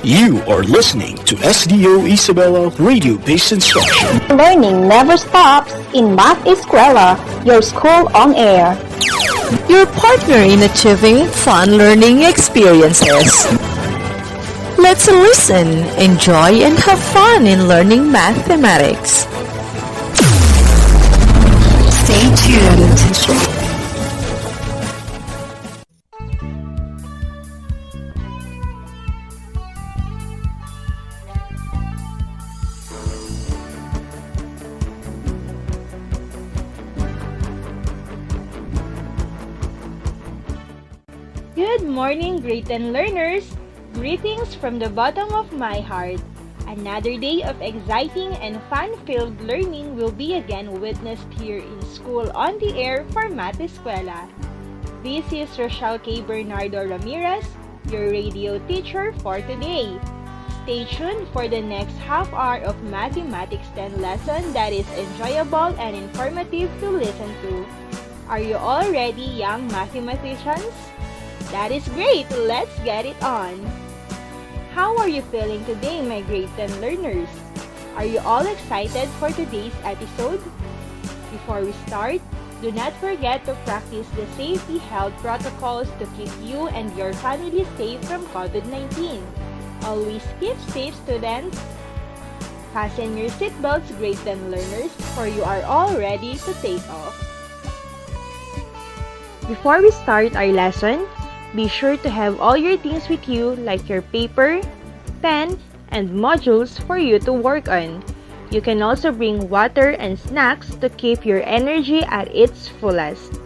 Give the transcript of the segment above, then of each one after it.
You are listening to SDO Isabela Radio-Based Instruction. Learning never stops in Math Eskwela, your school on air. Your partner in achieving fun learning experiences. Let's listen, enjoy, and have fun in learning mathematics. Stay tuned. Good morning, grade 10 learners! Greetings from the bottom of my heart. Another day of exciting and fun-filled learning will be again witnessed here in School on the Air for Math Eskwela. This is Rochelle K. Bernardo Ramirez, your radio teacher for today. Stay tuned for the next half hour of Mathematics 10 lesson that is enjoyable and informative to listen to. Are you all ready, young mathematicians? That is great! Let's get it on! How are you feeling today, my grade 10 learners? Are you all excited for today's episode? Before we start, do not forget to practice the safety health protocols to keep you and your family safe from COVID-19. Always keep safe, students. Fasten your seatbelts, grade 10 learners, for you are all ready to take off. Before we start our lesson, be sure to have all your things with you like your paper, pen, and modules for you to work on. You can also bring water and snacks to keep your energy at its fullest.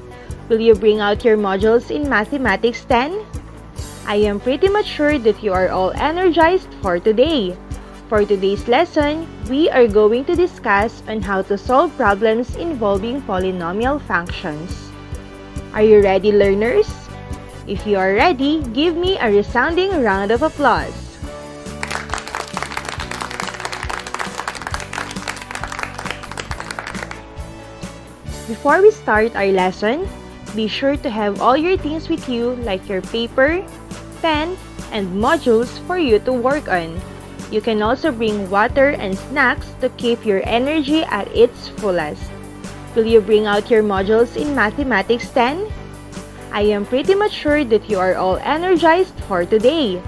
Will you bring out your modules in Mathematics 10? I am pretty much sure that you are all energized for today. For today's lesson, we are going to discuss on how to solve problems involving polynomial functions. Are you ready, learners? If you are ready, give me a resounding round of applause. Before we start our lesson, be sure to have all your things with you like your paper, pen, and modules for you to work on. You can also bring water and snacks to keep your energy at its fullest. Will you bring out your modules in Mathematics 10? I am pretty much sure that you are all energized for today.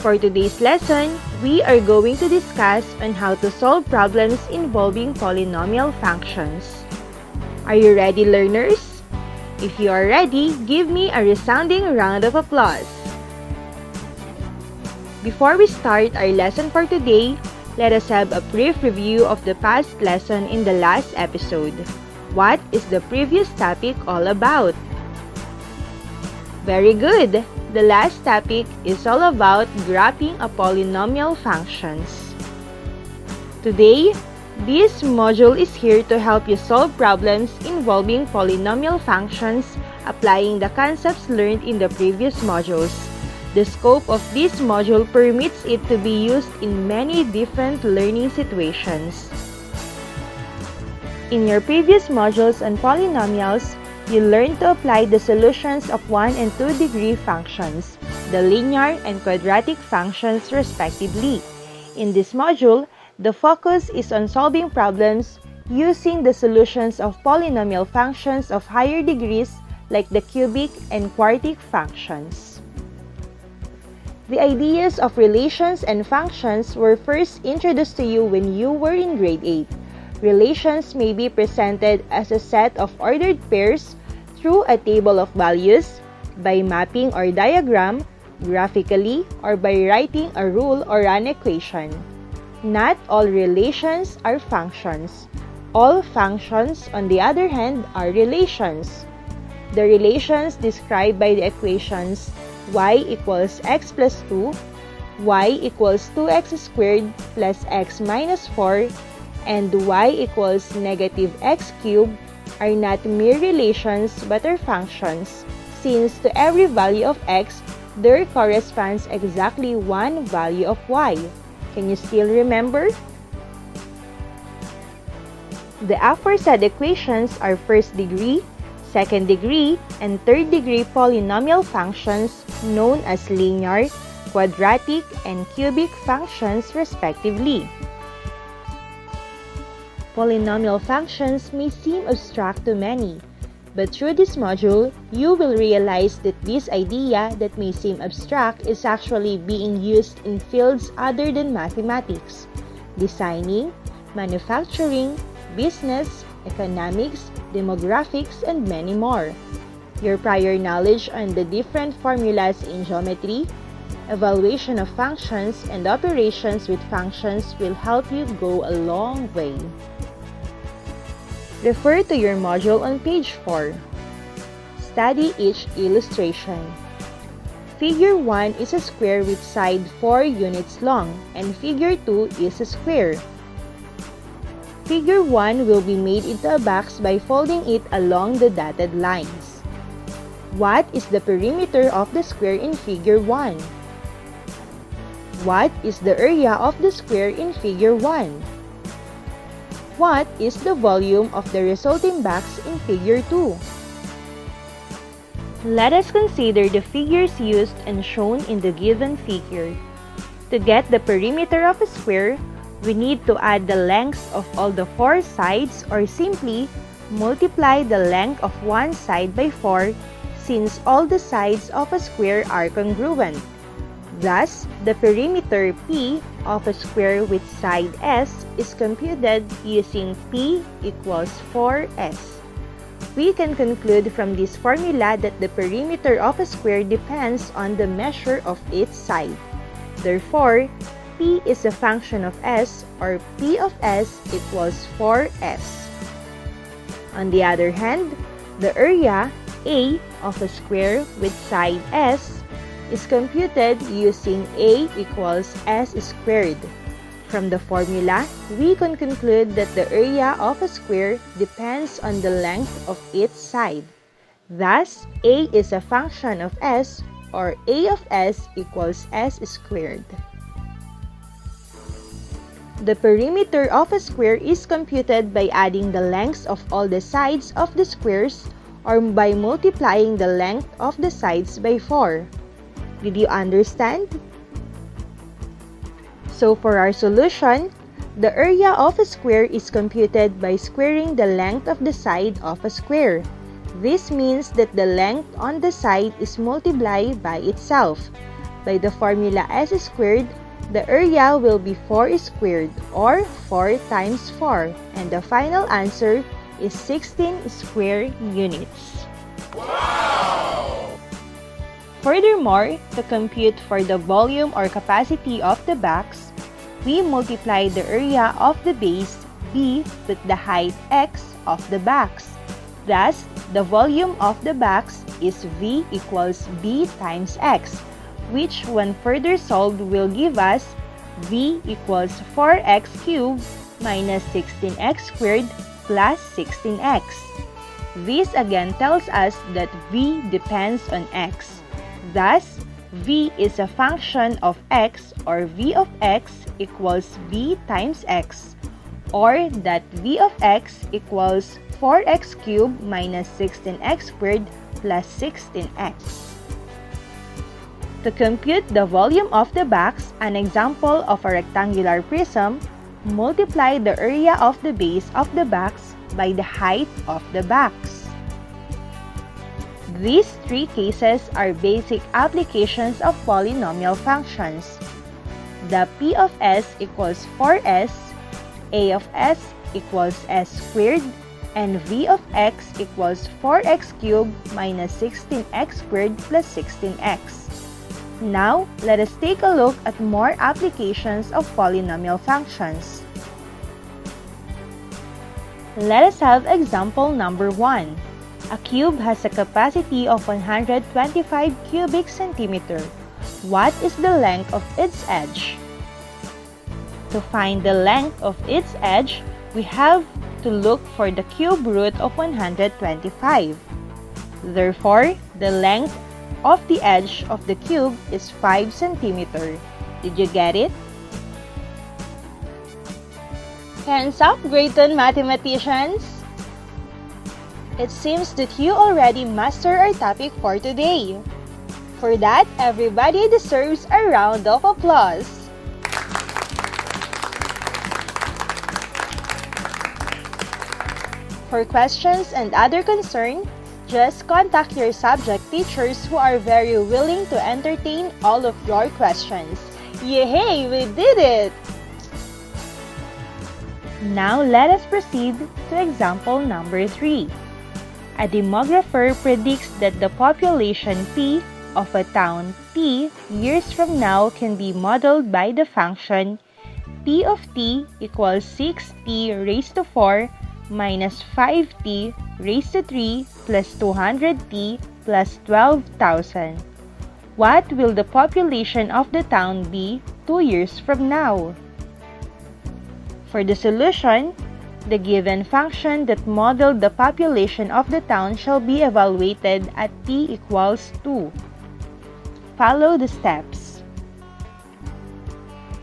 For today's lesson, we are going to discuss on how to solve problems involving polynomial functions. Are you ready, learners? If you are ready, give me a resounding round of applause. Before we start our lesson for today, let us have a brief review of the past lesson in the last episode. What is the previous topic all about? Very good! The last topic is all about graphing a polynomial functions. Today, this module is here to help you solve problems involving polynomial functions applying the concepts learned in the previous modules. The scope of this module permits it to be used in many different learning situations. In your previous modules on polynomials, you learned to apply the solutions of 1 and 2 degree functions, the linear and quadratic functions respectively. In this module, the focus is on solving problems using the solutions of polynomial functions of higher degrees like the cubic and quartic functions. The ideas of relations and functions were first introduced to you when you were in grade 8. Relations may be presented as a set of ordered pairs through a table of values, by mapping or diagram, graphically, or by writing a rule or an equation. Not all relations are functions. All functions, on the other hand, are relations. The relations described by the equations y equals x plus 2, y equals 2x squared plus x minus 4, and y equals negative x cubed are not mere relations but are functions, since to every value of x, there corresponds exactly one value of y. Can you still remember? The aforesaid equations are first degree, second degree, and third degree polynomial functions known as linear, quadratic and cubic functions respectively. Polynomial functions may seem abstract to many, but through this module, you will realize that this idea that may seem abstract is actually being used in fields other than mathematics, designing, manufacturing, business, economics, demographics, and many more. Your prior knowledge on the different formulas in geometry, evaluation of functions, and operations with functions will help you go a long way. Refer to your module on page 4. Study each illustration. Figure 1 is a square with side 4 units long, and Figure 2 is a square. Figure 1 will be made into a box by folding it along the dotted lines. What is the perimeter of the square in Figure 1? What is the area of the square in Figure 1? What is the volume of the resulting box in Figure 2? Let us consider the figures used and shown in the given figure. To get the perimeter of a square, we need to add the lengths of all the 4 sides or simply multiply the length of one side by 4 since all the sides of a square are congruent. Thus, the perimeter P of a square with side S is computed using P equals 4S. We can conclude from this formula that the perimeter of a square depends on the measure of its side. Therefore, P is a function of S, or P of S equals 4S. On the other hand, the area A of a square with side S is computed using A equals S squared. From the formula, we can conclude that the area of a square depends on the length of its side. Thus, A is a function of S, or A of S equals S squared. The perimeter of a square is computed by adding the lengths of all the sides of the squares or by multiplying the length of the sides by 4. Did you understand? So for our solution, the area of a square is computed by squaring the length of the side of a square. This means that the length on the side is multiplied by itself. By the formula S squared, the area will be 4 squared, or 4 times 4, and the final answer is 16 square units. Furthermore, to compute for the volume or capacity of the box, we multiply the area of the base B with the height x of the box. Thus, the volume of the box is V equals B times x, which when further solved will give us V equals 4x cubed minus 16x squared plus 16x. This again tells us that V depends on x. Thus, V is a function of x, or V of x equals V times x, or that V of x equals 4x cubed minus 16x squared plus 16x. To compute the volume of the box, an example of a rectangular prism, multiply the area of the base of the box by the height of the box. These 3 cases are basic applications of polynomial functions. The P of S equals 4S, A of S equals S squared, and V of x equals 4x cubed minus 16x squared plus 16x. Now, let us take a look at more applications of polynomial functions. Let us have example number 1. A cube has a capacity of 125 cubic centimeter. What is the length of its edge? To find the length of its edge, we have to look for the cube root of 125. Therefore, the length of the edge of the cube is 5 centimeter. Did you get it? Hands up, grade 10 mathematicians! It seems that you already mastered our topic for today. For that, everybody deserves a round of applause. For questions and other concern, just contact your subject teachers who are very willing to entertain all of your questions. Yay! We did it! Now let us proceed to example number 3. A demographer predicts that the population P of a town T years from now can be modeled by the function P of T equals 6T raised to 4 minus 5T raised to 3 plus 200T plus 12,000. What will the population of the town be 2 years from now? For the solution, the given function that modeled the population of the town shall be evaluated at t equals 2. Follow the steps.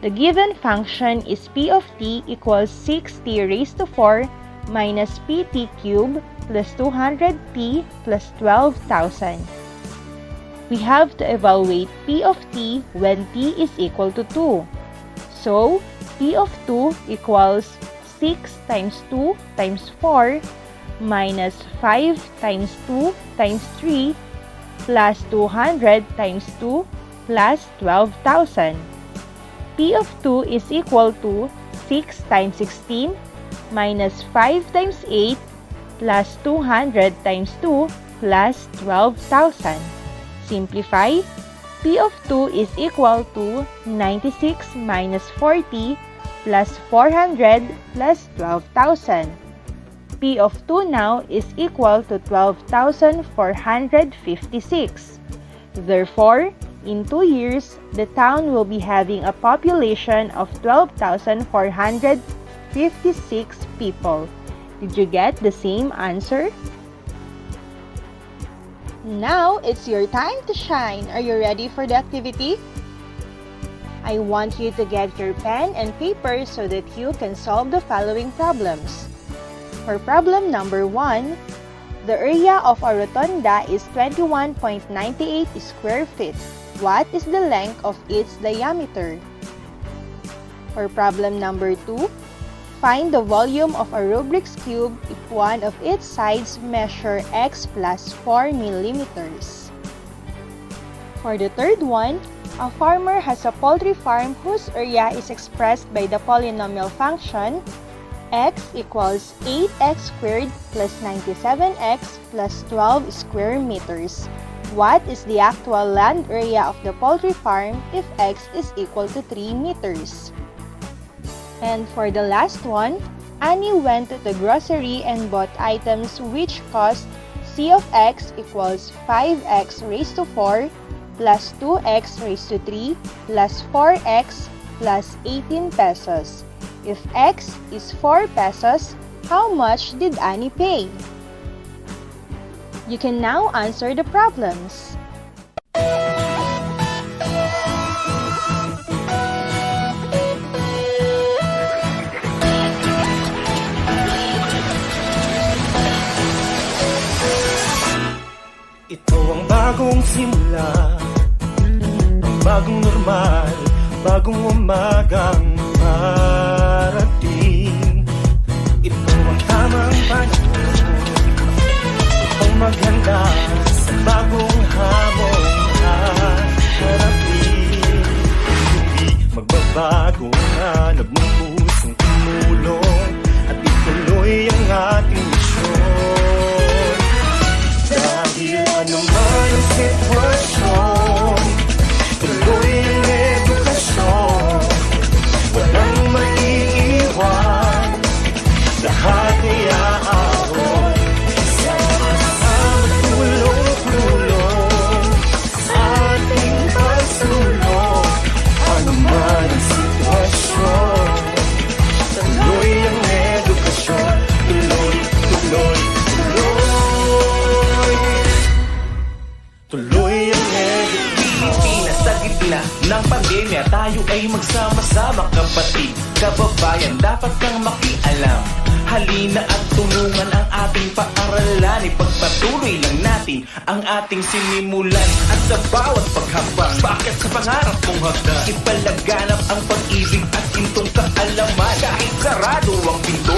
The given function is p of t equals 6t raised to 4 minus pt cubed plus 200t plus 12,000. We have to evaluate p of t when t is equal to 2. So, p of 2 equals 6 times 2 times 4 minus 5 times 2 times 3 plus 200 times 2 plus 12,000. P of 2 is equal to 6 times 16 minus 5 times 8 plus 200 times 2 plus 12,000. Simplify, P of 2 is equal to 96 minus 40 plus 400 plus 12,000. P of 2 now is equal to 12,456. Therefore, in 2 years, the town will be having a population of 12,456 people. Did you get the same answer? Now, it's your time to shine. Are you ready for the activity? I want you to get your pen and paper so that you can solve the following problems. For problem number 1, the area of a rotunda is 21.98 square feet. What is the length of its diameter? For problem number 2, find the volume of a Rubik's Cube if one of its sides measure x plus 4 millimeters. For the third one, a farmer has a poultry farm whose area is expressed by the polynomial function x equals 8x squared plus 97x plus 12 square meters. What is the actual land area of the poultry farm if x is equal to 3 meters? And for the last one, Annie went to the grocery and bought items which cost c of x equals 5x raised to 4 plus 2x raised to 3 plus 4x plus 18 pesos. If x is 4 pesos, how much did Annie pay? You can now answer the problems. Ito ang bagong simula, ang bagong normal, bagong umagang parating. Ito ang tamang panahon upang maghanda sa bagong hamong haharapin. Hindi magbabago ang hanap mong pusong tumulong at ituloy ang ating misyon. Dahil anuman ang sitwasyon, tuloy ang edukasyon. Walang maiiwan, lahat ay aahon. Sama-sama tulong-tulong sa ating pagsulong. Anuman ang sitwasyon, tuloy ang edukasyon. Tuloy, tuloy, tuloy. Tuloy ang edukasyon. Pilipinas sa gitna ng pandemya, tayo ay magsama-sama kapatid. Kababayan, dapat kang makialam. Halina at tulungan ang ating paaralan. Ipagpatuloy lang natin ang ating sinimulan. At sa bawat paghapang, bakit sa pangarap mong hagdan, ipalaganap ang pag-ibig at gintong kaalaman. Kahit sarado ang pinto,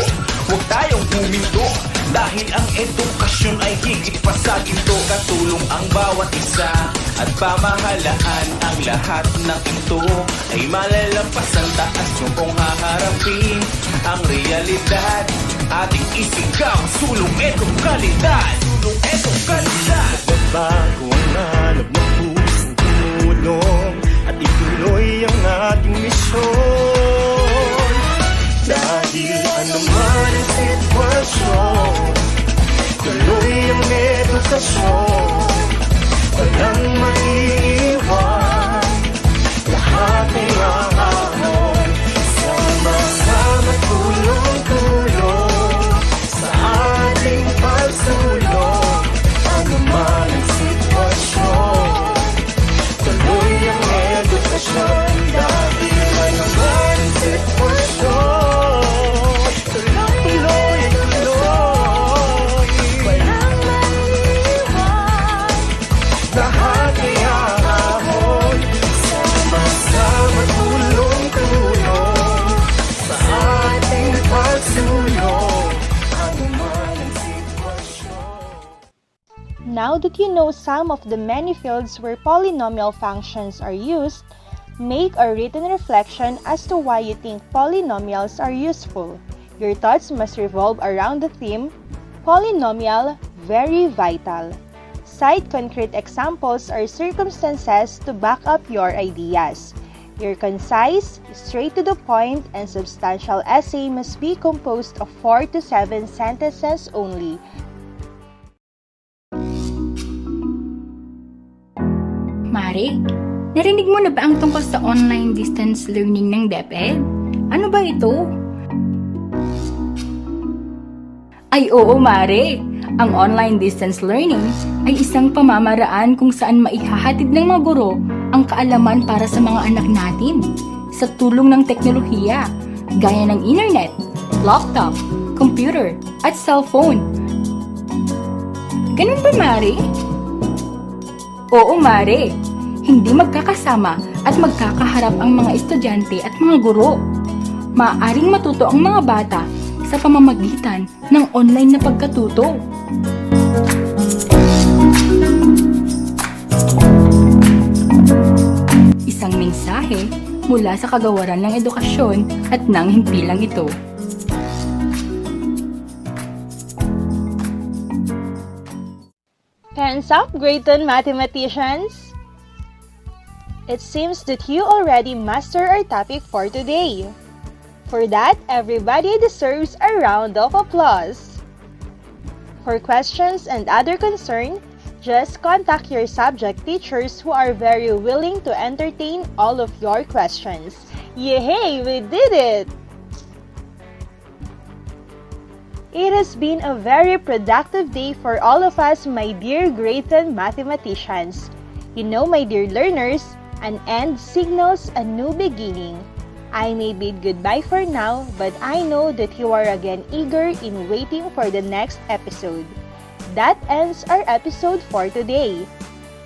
huwag tayong huminto, dahil ang edukasyon ay higit pa sa ginto. Katulong ang bawat isa at pamahalaan, ang lahat ng ito ay malalampas ang taas. Yung kung haharapin ang realidad, ating isigaw, sulong edukalidad. Sulong edukalidad. Bago ang hanap ng pusong tumulong at ituloy ang ating misyon. Dahil anuman ang sitwasyon, tuloy ang edukasyon. Walang maiiwan, lahat ay aahon. Sama-sama tulong-tulong sa ating pagsulong. Anuman ang sitwasyon, tuloy ang edukasyon. Dahil anuman ang sitwasyon, tuloy ang tuloy. Walang maiiwan, lahat ay aahon. Sama-sama tulong-tulong sa ating pagsulong. Anuman ang sitwasyon. Now that you know some of the many fields where polynomial functions are used, make a written reflection as to why you think polynomials are useful. Your thoughts must revolve around the theme, polynomial, very vital. Cite concrete examples or circumstances to back up your ideas. Your concise, straight to the point, and substantial essay must be composed of 4 to 7 sentences only. Mare, narinig mo na ba ang tungkol sa online distance learning ng DepEd? Ano ba ito? Ay oo, Mare! Ang online distance learning ay isang pamamaraan kung saan maihahatid ng mga guro ang kaalaman para sa mga anak natin sa tulong ng teknolohiya gaya ng internet, laptop, computer, at cellphone. Ganun ba, Mare? Oo, Mare. Hindi magkakasama at magkakaharap ang mga estudyante at mga guro. Maaaring matuto ang mga bata sa pamamagitan ng online na pagkatuto. Isang mensahe mula sa kagawaran ng edukasyon at ng himpilang ito. Hands up, grade 10 mathematicians! It seems that you already mastered our topic for today. For that, everybody deserves a round of applause. For questions and other concern, just contact your subject teachers who are very willing to entertain all of your questions. Yay! We did it! It has been a very productive day for all of us, my dear grade 10 mathematicians. You know, my dear learners, an end signals a new beginning. I may bid goodbye for now, but I know that you are again eager in waiting for the next episode. That ends our episode for today.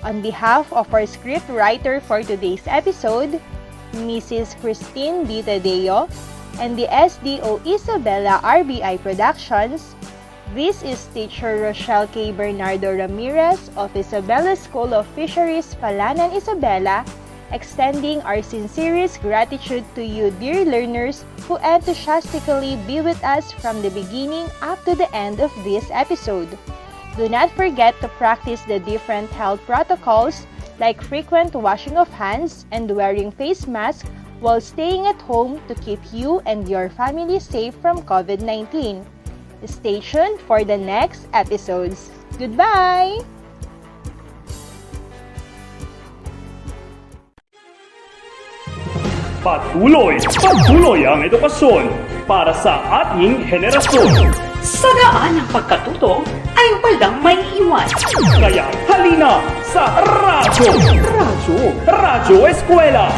On behalf of our script writer for today's episode, Mrs. Christine D. Tadeo, and the SDO Isabela RBI Productions, this is Teacher Rochelle K. Bernardo Ramirez of Isabela School of Fisheries, Palanan, Isabela, extending our sincerest gratitude to you, dear learners, who enthusiastically be with us from the beginning up to the end of this episode. Do not forget to practice the different health protocols like frequent washing of hands and wearing face masks while staying at home to keep you and your family safe from COVID-19. Stay tuned for the next episodes. Goodbye! Patuloy ang edukasyon para sa ating henerasyon. Sa daan ng pagkatuto ay walang may iwan. Kaya halina sa Radyo Eskwela!